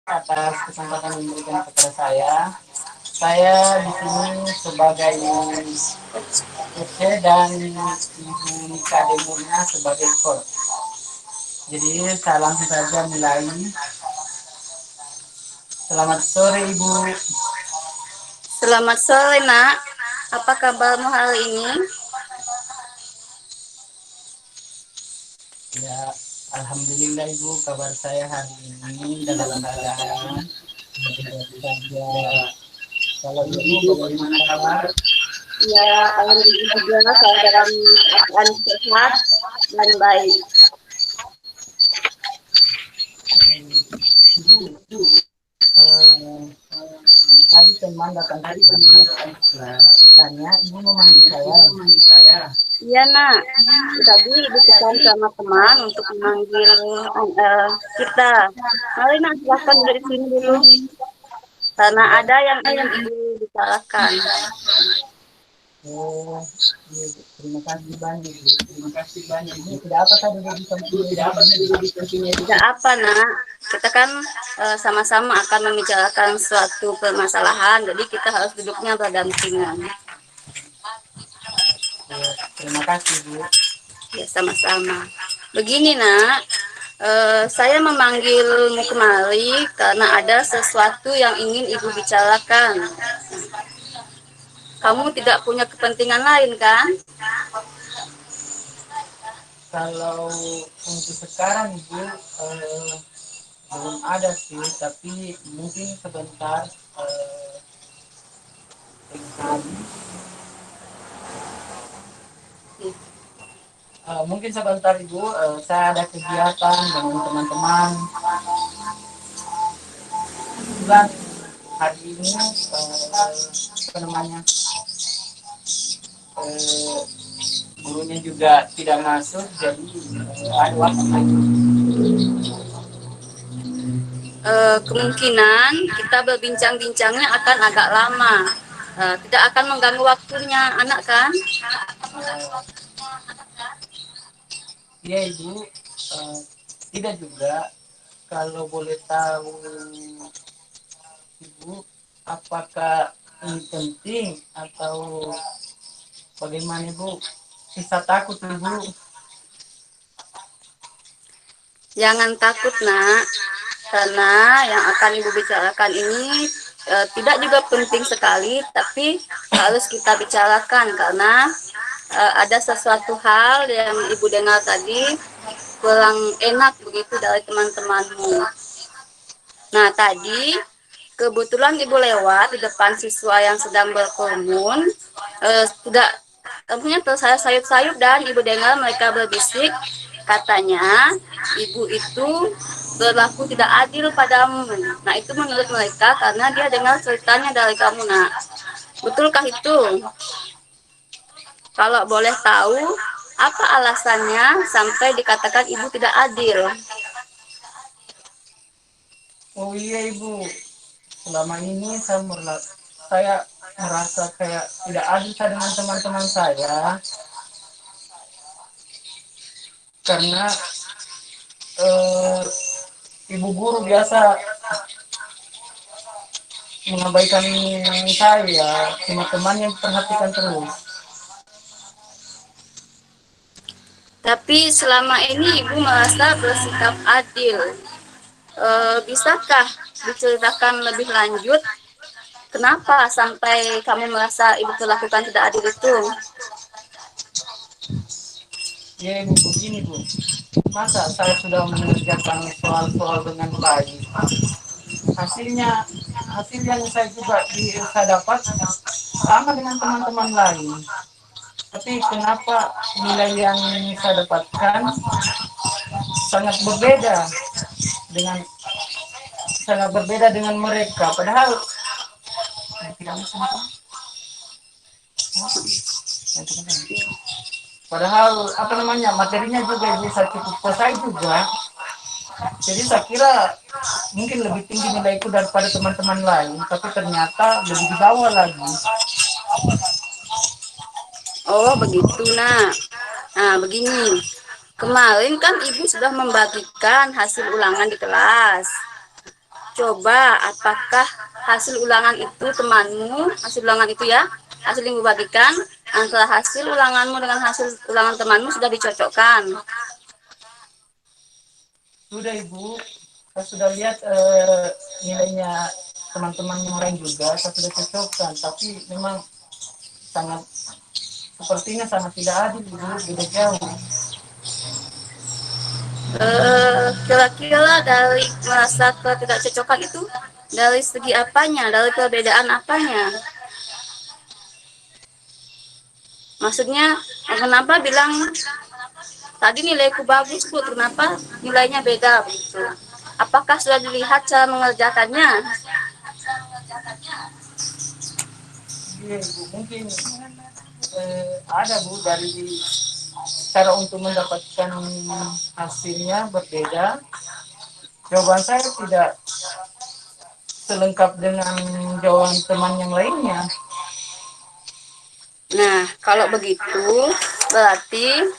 atas kesempatan yang diberikan kepada saya. Saya di sini sebagai MC dan Ibu Nika Demurnya sebagai coach. Jadi saya langsung saja mulai. Selamat sore Ibu. Selamat sore, Nak. Apa kabarmu hari ini? Ya, Alhamdulillah Ibu, kabar saya hari ini dalam keadaan baik saja. Kalau Ibu bagaimana kabar? Ya, alhamdulillah juga saya dalam keadaan sehat dan baik. Ibu, eh, tadi teman datang ke katanya Ibu memanggil saya. Iya, Nak. Tadi dipesan sama teman untuk memanggil kita. Mari, Nak, silahkan dari sini dulu. Karena ada yang ingin Ibu bicarakan. Oh, iya, Bu. Terima kasih banyak Bu. Ini tidak apa tadi Bu disampaikan. Tidak apa, Nak. Kita kan sama-sama akan membicarakan suatu permasalahan, jadi kita harus duduknya berdampingan. Terima kasih Bu. Ya, sama-sama. Begini, Nak. Saya memanggilmu kemari karena ada sesuatu yang ingin Ibu bicarakan. Kamu tidak punya kepentingan lain, kan? Kalau untuk sekarang Ibu belum ada sih, tapi mungkin sebentar lagi. Mungkin sebentar Ibu, saya ada kegiatan dengan teman-teman. Kebetulan hari ini apa namanya eh, gurunya juga tidak masuk, jadi ada waktu lagi. Kemungkinan kita berbincang-bincangnya akan agak lama. Tidak akan mengganggu waktunya anak, kan? Iya Ibu, tidak juga. Kalau boleh tahu Ibu, apakah ini penting atau bagaimana Ibu? Bisa takut Ibu? Jangan takut, Nak. Karena yang akan Ibu bicarakan ini tidak juga penting sekali, tapi harus kita bicarakan karena ada sesuatu hal yang Ibu dengar tadi kurang enak begitu dari teman-temanmu. Nah, tadi kebetulan Ibu lewat di depan siswa yang sedang berkerumun, tidak tentunya tersayup-sayup dan Ibu dengar mereka berbisik, katanya Ibu itu berlaku tidak adil padamu. Nah, itu menurut mereka karena dia dengar ceritanya dari kamu, Nak. Betulkah itu? Kalau boleh tahu, apa alasannya sampai dikatakan Ibu tidak adil? Oh iya Ibu, selama ini saya merasa kayak tidak adil dengan teman-teman saya karena eh, ibu guru biasa mengabaikan saya, cuma teman yang perhatikan terus. Tapi selama ini Ibu merasa bersikap adil. Bisakah diceritakan lebih lanjut kenapa sampai kamu merasa Ibu perlakukan tidak adil itu? Ya Ibu, begini Bu, masa saya sudah mengerjakan soal-soal dengan baik, hasilnya hasil yang saya dapat sama dengan teman-teman lain, tapi kenapa nilai yang saya dapatkan sangat berbeda dengan mereka, padahal apa namanya materinya juga bisa cukup selesai juga. Jadi saya kira mungkin lebih tinggi nilaiku daripada teman-teman lain, tapi ternyata lebih di bawah lagi. Oh, begitu, Nak. Nah, begini. Kemarin kan Ibu sudah membagikan hasil ulangan di kelas. coba apakah hasil ulangan itu temanmu, hasil ulangan itu ya, hasil yang dibagikan antara hasil ulanganmu dengan hasil ulangan temanmu sudah dicocokkan. Sudah Ibu, saya sudah lihat nilainya teman-teman yang lain juga, saya sudah cocokkan, tapi memang sangat sepertinya sangat tidak adil Ibu, beda jauh. Kira-kira dari merasa ketidakcocokan itu dari segi apanya, dari perbedaan apanya? Maksudnya kenapa bilang tadi nilaiku bagus Bu, kenapa nilainya beda begitu? Apakah sudah dilihat cara mengerjakannya? Iya Ibu, mungkin ada Bu dari cara untuk mendapatkan hasilnya berbeda. Jawaban saya tidak selengkap dengan jawaban teman yang lainnya. Nah, kalau begitu berarti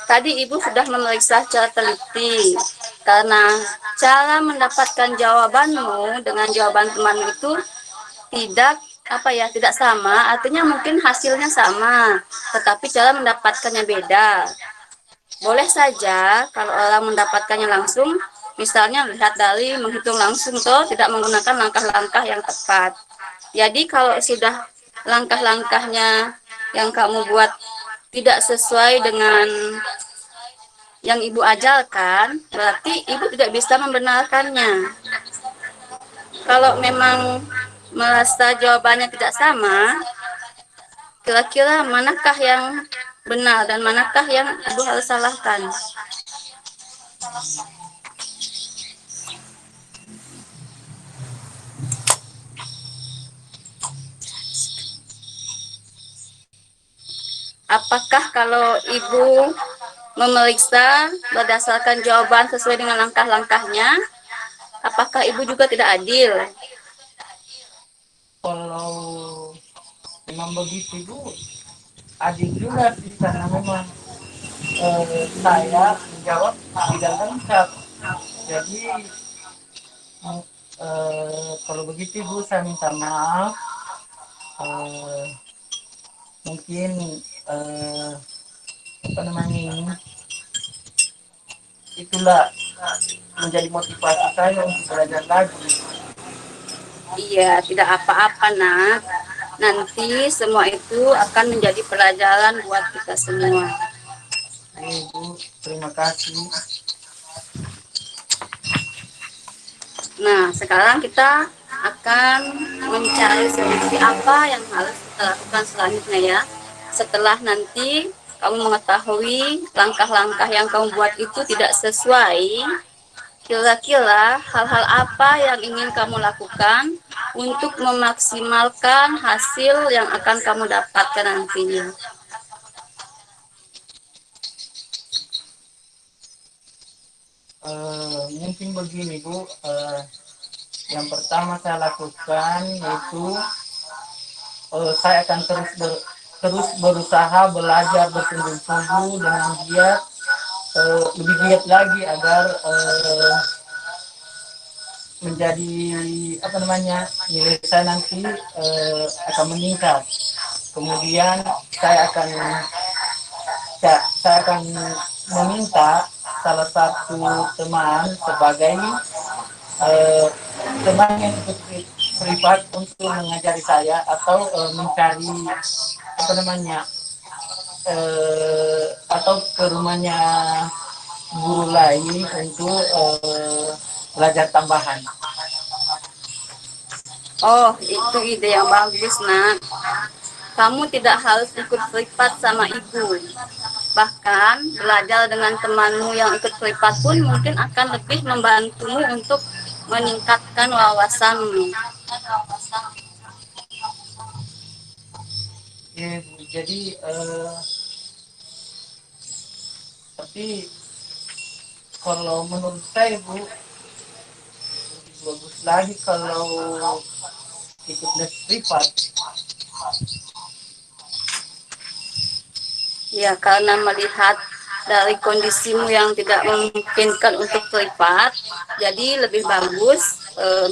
tadi Ibu sudah memeriksa secara teliti karena cara mendapatkan jawabanmu dengan jawaban teman itu tidak sama, artinya mungkin hasilnya sama, tetapi cara mendapatkannya beda. Boleh saja kalau orang mendapatkannya langsung, misalnya lihat dari menghitung langsung toh tidak menggunakan langkah-langkah yang tepat. Jadi kalau sudah langkah-langkahnya yang kamu buat tidak sesuai dengan yang Ibu ajarkan, berarti Ibu tidak bisa membenarkannya. Kalau memang merasa jawabannya tidak sama, kira-kira manakah yang benar dan manakah yang Ibu harus salahkan? Apakah kalau Ibu memeriksa berdasarkan jawaban sesuai dengan langkah-langkahnya, apakah Ibu juga tidak adil? Kalau memang begitu Bu, adil juga sih karena memang saya menjawab tidak lengkap. Jadi kalau begitu Bu, saya minta maaf. Eh, Mungkin eh, apa namanya ini, itulah menjadi motivasi saya untuk belajar lagi. Iya, tidak apa-apa, Nak. Nanti semua itu akan menjadi pelajaran buat kita semua. Bu, terima kasih. Nah, sekarang kita akan mencari solusi apa yang harus kita lakukan selanjutnya ya. Setelah nanti kamu mengetahui langkah-langkah yang kamu buat itu tidak sesuai, kira-kira hal-hal apa yang ingin kamu lakukan untuk memaksimalkan hasil yang akan kamu dapatkan nantinya. Mungkin begini Bu, yang pertama saya lakukan yaitu saya akan terus berusaha belajar bersungguh-sungguh dengan giat, lebih giat lagi agar menjadi apa namanya, nilai saya nanti akan meningkat. Kemudian saya akan meminta salah satu teman sebagai teman yang ikut privat untuk mengajari saya atau mencari apa namanya, atau ke rumahnya guru lain untuk belajar tambahan. Oh, itu ide yang bagus, Nak. Kamu tidak harus ikut privat sama ibu. Bahkan belajar dengan temanmu yang ikut privat pun mungkin akan lebih membantumu untuk meningkatkan wawasanmu. Ya, Bu. Jadi tapi kalau menurut saya Bu, lebih bagus lagi kalau ikut les privat. Ya, karena melihat dari kondisimu yang tidak memungkinkan untuk privat, jadi lebih bagus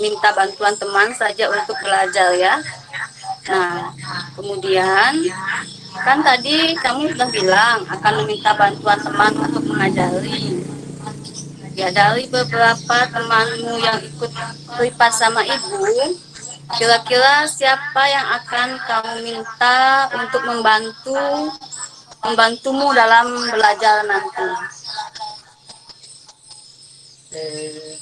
minta bantuan teman saja untuk belajar ya. Nah, kemudian kan tadi kamu sudah bilang akan meminta bantuan teman untuk mengajari. Ya, dari beberapa temanmu yang ikut privat sama ibu, kira-kira siapa yang akan kamu minta untuk membantumu dalam belajar nanti? Eh,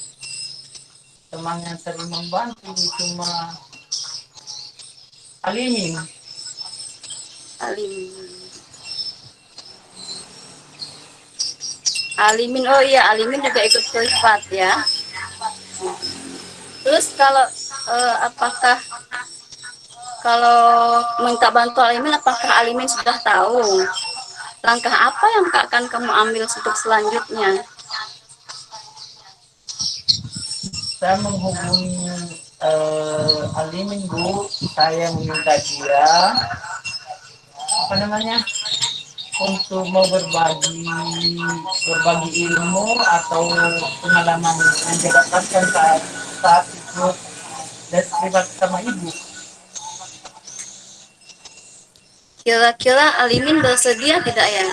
teman yang sering membantu cuma Alimin. Alim. Alimin, oh iya, Alimin juga ikut privat ya. Terus kalau apakah kalau minta bantuan Alimin, apakah Alimin sudah tahu langkah apa yang akan kamu ambil untuk selanjutnya? Saya menghubungi Alimin Bu, saya meminta dia apa namanya untuk mau berbagi ilmu atau pengalaman yang dia dapatkan saat ikut les privat sama ibu. Kira-kira Alimin bersedia tidak ya?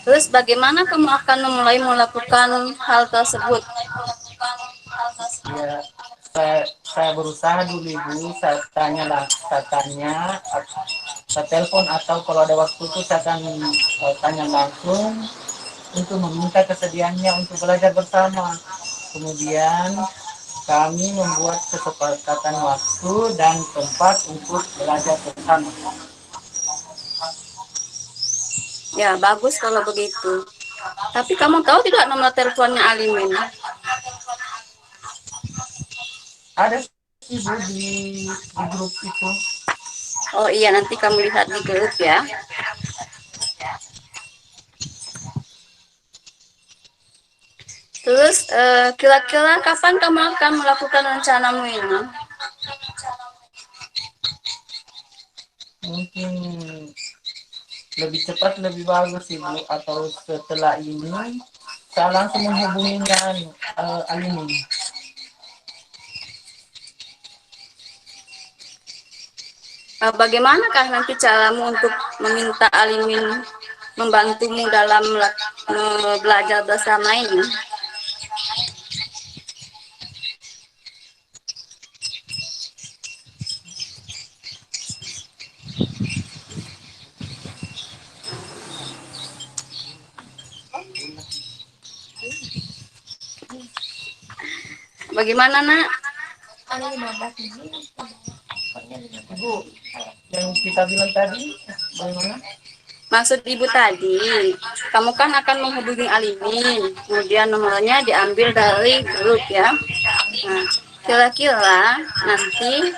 Terus bagaimana kamu akan mulai melakukan hal tersebut? Ya, saya berusaha dulu ibu, saya telepon atau kalau ada waktu itu saya akan tanya langsung untuk meminta kesediaannya untuk belajar bersama. Kemudian kami membuat kesepakatan waktu dan tempat untuk belajar bersama. Ya, bagus kalau begitu. Tapi kamu tahu tidak nomor teleponnya Alimin? Ada ibu di grup itu. Oh iya, nanti kamu lihat di grup ya. Terus kira-kira kapan kamu akan melakukan rencanamu ini? Mungkin lebih cepat lebih bagus ibu, atau setelah ini saya langsung menghubunginya Alimin. Bagaimanakah nanti caramu untuk meminta Alimin membantumu dalam belajar bersama ini? Bagaimana nak? Ibu, yang kita bilang tadi bagaimana? Maksud ibu tadi, kamu kan akan menghubungi Alimin, kemudian nomornya diambil dari grup ya. Nah, kira-kira nanti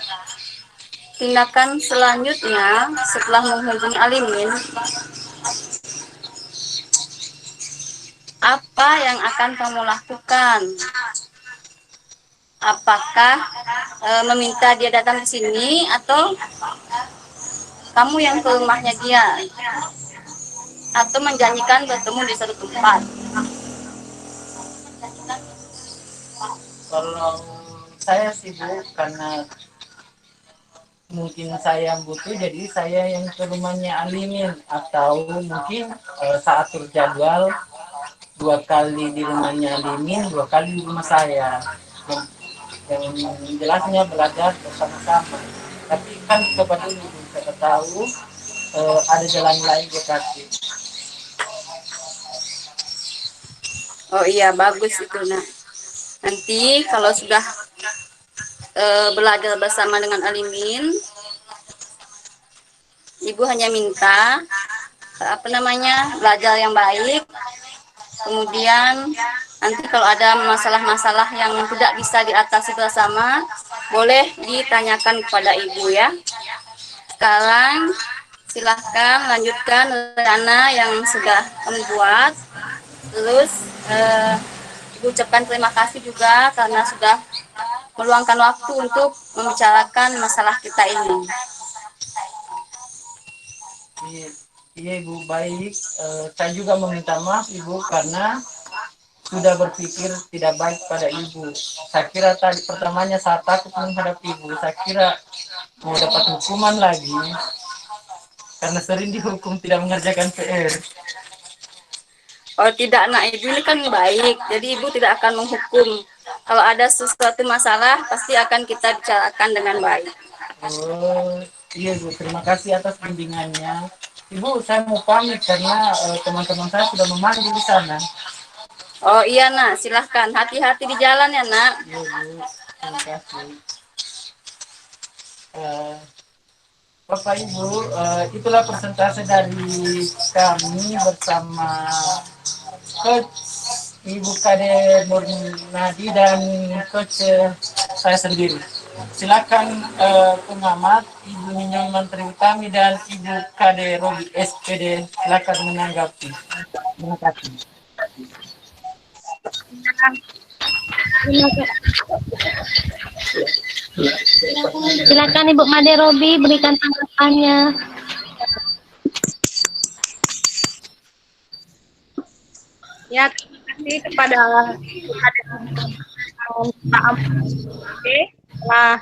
tindakan selanjutnya setelah menghubungi Alimin, apa yang akan kamu lakukan? Apakah meminta dia datang ke sini atau kamu yang ke rumahnya dia? Atau menjanjikan bertemu di satu tempat? Kalau saya sibuk karena mungkin saya butuh, jadi saya yang ke rumahnya Alimin, atau mungkin saat terjadwal 2 kali di rumahnya Alimin, 2 kali di rumah saya. Yang jelasnya belajar bersama-sama. Tapi kan coba dulu kita tahu ada jalan lain buat kaki. Oh iya, bagus itu nak. Nanti kalau sudah belajar bersama dengan Alimin, ibu hanya minta apa namanya belajar yang baik. Kemudian nanti kalau ada masalah-masalah yang tidak bisa diatasi bersama, boleh ditanyakan kepada ibu ya. Sekarang silahkan lanjutkan rencana yang sudah kamu buat. Terus ibu ucapkan terima kasih juga karena sudah meluangkan waktu untuk membicarakan masalah kita ini. Iya, iya ibu, baik. Saya juga meminta maaf ibu karena sudah berpikir tidak baik pada ibu. Saya kira tadi pertamanya saat takut menghadap ibu, saya kira mau dapat hukuman lagi karena sering dihukum tidak mengerjakan PR. Oh tidak, nak, ibu ini kan baik, jadi ibu tidak akan menghukum. Kalau ada sesuatu masalah pasti akan kita bicarakan dengan baik. Oh iya Bu, terima kasih atas bimbingannya. Ibu, saya mau pamit karena teman-teman saya sudah memanggil di sana. Oh iya nak, silahkan, hati-hati di jalan ya nak. Iya Bu, terima kasih. Eh, Bapak Ibu, itulah persentase dari kami bersama Coach Ibu Kade Nurmadi dan Coach saya sendiri. Silakan pengamat Ibu Ninyon Menteri Utami dan Ibu Kade Robi SPD, silakan menanggapi. Terima kasih. Silakan Ibu Made Robi berikan tanggapannya. Ya, terima kasih kepada Pak Ampe telah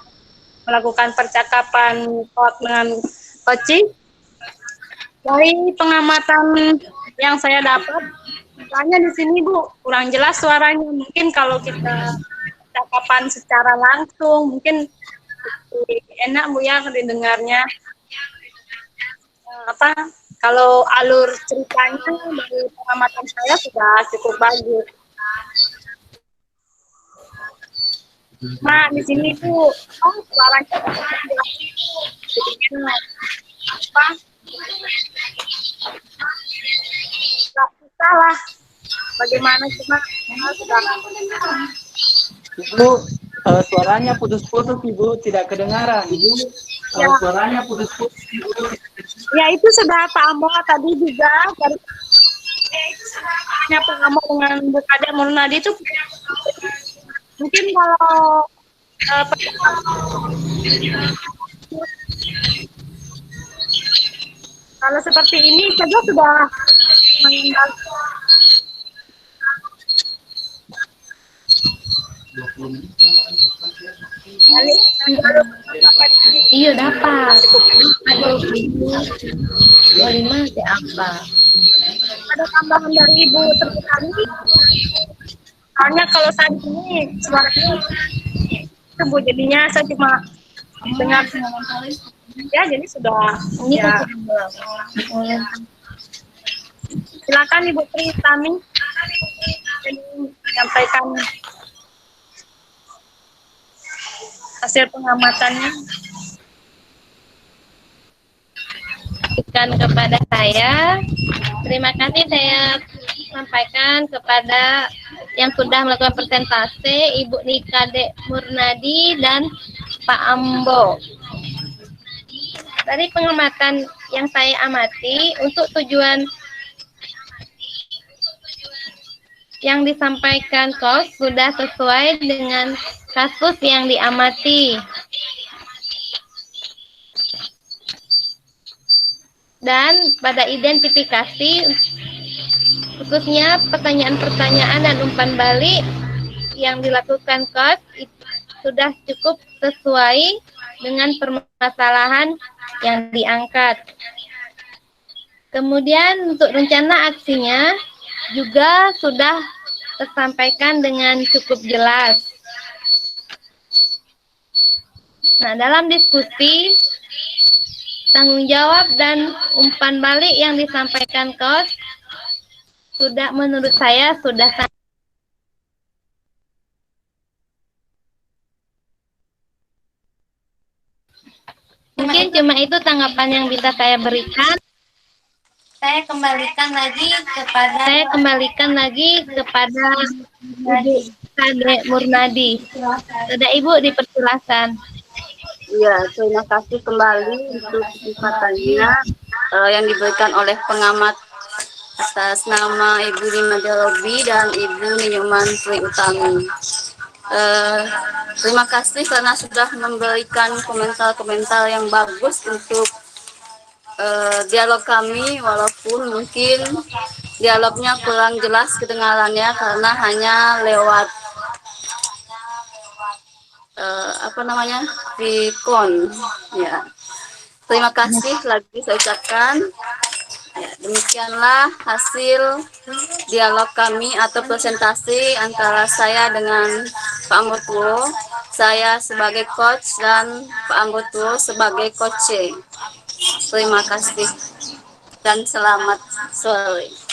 melakukan percakapan talk dengan Koci. Dari pengamatan yang saya dapat, soalnya di sini Bu kurang jelas suaranya. Mungkin kalau kita percakapan secara langsung, mungkin lebih enak Bu ya didengarnya. Kalau alur ceritanya dari pengamatan saya sudah cukup bagus. Nah, di sini tuh suaranya apa? Nggak susah lah. Bagaimana cuma sudah. Ibu, suaranya putus-putus Ibu, tidak kedengaran. Ibu, Ya. Suaranya putus-putus Ibu. Ya itu sudah Pak Ambo tadi juga dari Pak Ambo dengan Bu Kade Murnadi itu mungkin kalau kalau seperti ini saja sudah meninggal. Iya dapat. Aduh, 25 apa? Ada tambahan dari Ibu Terutami. Soalnya kalau saat ini suaranya itu Bu, jadinya saya cuma dengar ya, jadi sudah Ini ya. Silakan Ibu Terutami menyampaikan hasil pengamatannya. Berikan kepada saya. Terima kasih saya sampaikan kepada yang sudah melakukan presentasi Ibu Nikade Murnadi dan Pak Ambo. Dari pengamatan yang saya amati, untuk tujuan yang disampaikan Coach sudah sesuai dengan kasus yang diamati. Dan pada identifikasi, khususnya pertanyaan-pertanyaan dan umpan balik yang dilakukan Coach sudah cukup sesuai dengan permasalahan yang diangkat. Kemudian untuk rencana aksinya juga sudah tersampaikan dengan cukup jelas. Nah, dalam diskusi, tanggung jawab dan umpan balik yang disampaikan Coach sudah, menurut saya sudah sangat. Mungkin cuma itu tanggapan yang bisa saya berikan. Saya kembalikan lagi kepada Ibu Kade Murnadi. Sudah Ibu, dipersilakan. Iya, terima kasih kembali untuk kesempatannya yang diberikan oleh pengamat atas nama Ibu Nimade Robi dan Ibu Ninyoman Sri Utami. Terima kasih karena sudah memberikan komentar-komentar yang bagus untuk dialog kami, walaupun mungkin dialognya kurang jelas kedengarannya karena hanya lewat apa namanya Vicon ya. Terima kasih lagi saya ucapkan. Ya, demikianlah hasil dialog kami atau presentasi antara saya dengan Pak Anggotuo. Saya sebagai coach dan Pak Anggotuo sebagai coach. Terima kasih dan selamat sore.